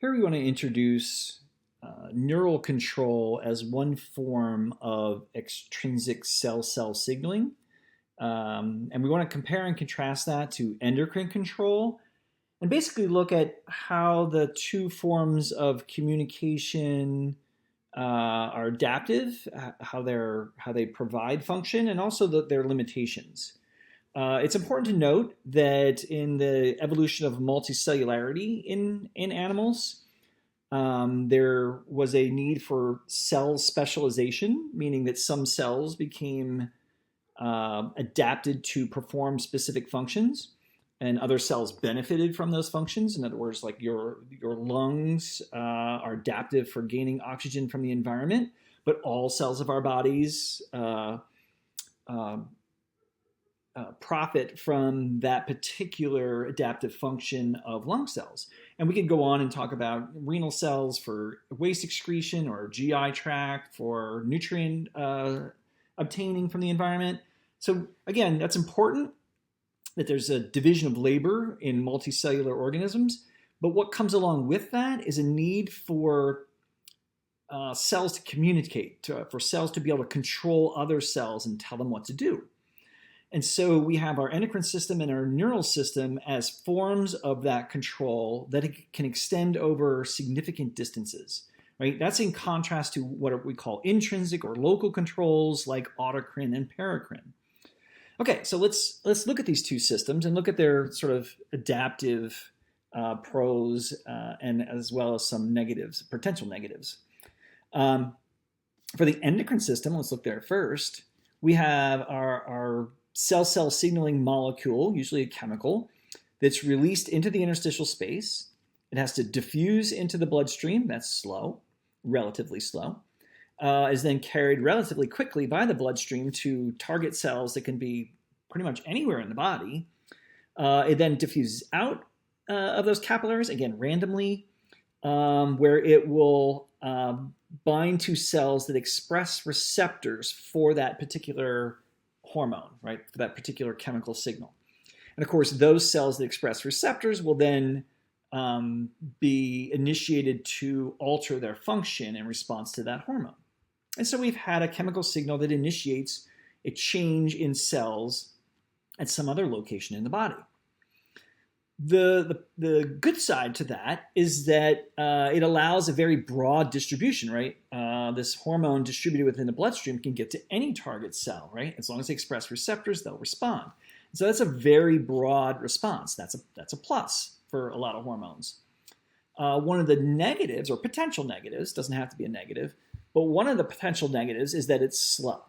Here we want to introduce neural control as one form of extrinsic cell-cell signaling. And we want to compare and contrast that to endocrine control and basically look at how the two forms of communication are adaptive, how they provide function, and also their limitations. It's important to note that in the evolution of multicellularity in animals, there was a need for cell specialization, meaning that some cells became adapted to perform specific functions, and other cells benefited from those functions. In other words, like your lungs are adaptive for gaining oxygen from the environment, but all cells of our bodies profit from that particular adaptive function of lung cells. And we could go on and talk about renal cells for waste excretion, or GI tract for nutrient obtaining from the environment. So again, that's important that there's a division of labor in multicellular organisms. But what comes along with that is a need for cells to communicate, for cells to be able to control other cells and tell them what to do. And so we have our endocrine system and our neural system as forms of that control that can extend over significant distances, right? That's in contrast to what we call intrinsic or local controls like autocrine and paracrine. Okay, so let's look at these two systems and look at their sort of adaptive pros and as well as some negatives, potential negatives. For the endocrine system, let's look there first. We have our cell-cell signaling molecule, usually a chemical, that's released into the interstitial space. It has to diffuse into the bloodstream. That's slow, relatively slow. Is then carried relatively quickly by the bloodstream to target cells that can be pretty much anywhere in the body. It then diffuses out of those capillaries, again, randomly, where it will bind to cells that express receptors for that particular hormone, right, for that particular chemical signal. And of course, those cells that express receptors will then be initiated to alter their function in response to that hormone. And so we've had a chemical signal that initiates a change in cells at some other location in the body. The good side to that is that it allows a very broad distribution, right? This hormone distributed within the bloodstream can get to any target cell, right? As long as they express receptors, they'll respond. So that's a very broad response. That's a plus for a lot of hormones. One of the negatives, or potential negatives, doesn't have to be a negative, but one of the potential negatives is that it's slow,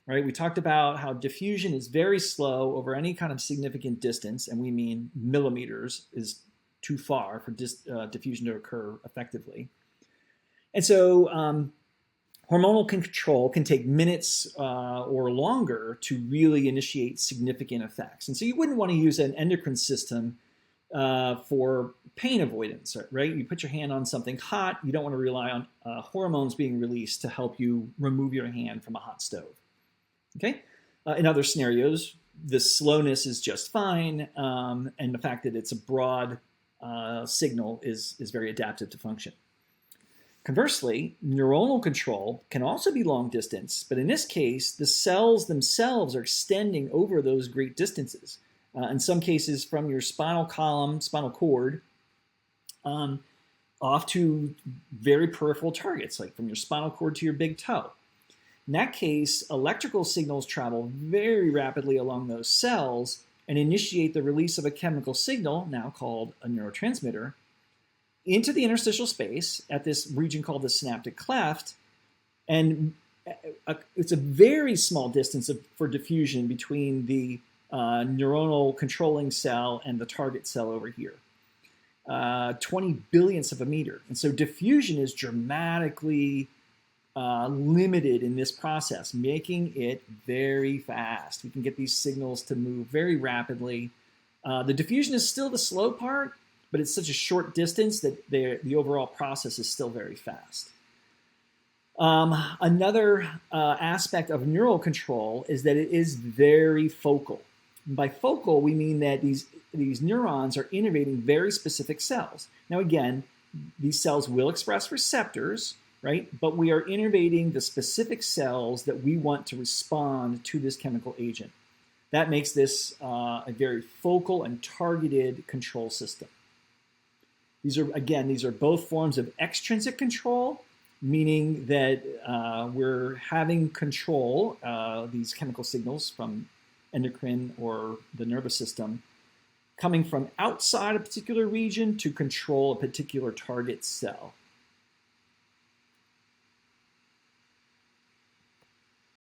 right? We talked about how diffusion is very slow over any kind of significant distance, and we mean millimeters is too far for diffusion to occur effectively. And so hormonal control can take minutes or longer to really initiate significant effects. And so you wouldn't want to use an endocrine system for pain avoidance, right? You put your hand on something hot, you don't want to rely on hormones being released to help you remove your hand from a hot stove. Okay? In other scenarios, the slowness is just fine, and the fact that it's a broad signal is very adaptive to function. Conversely, neuronal control can also be long distance, but in this case, the cells themselves are extending over those great distances. In some cases, from your spinal column, spinal cord, off to very peripheral targets, like from your spinal cord to your big toe. In that case, electrical signals travel very rapidly along those cells and initiate the release of a chemical signal, now called a neurotransmitter, into the interstitial space at this region called the synaptic cleft. And it's a very small distance for diffusion between the neuronal controlling cell and the target cell over here. 20 billionths of a meter. And so diffusion is dramatically limited in this process, making it very fast. We can get these signals to move very rapidly. The diffusion is still the slow part, but it's such a short distance that the overall process is still very fast. Another aspect of neural control is that it is very focal. And by focal, we mean that these neurons are innervating very specific cells. Now again, these cells will express receptors, right? But we are innervating the specific cells that we want to respond to this chemical agent. That makes this a very focal and targeted control system. These are both forms of extrinsic control, meaning that we're having control, these chemical signals from endocrine or the nervous system, coming from outside a particular region to control a particular target cell.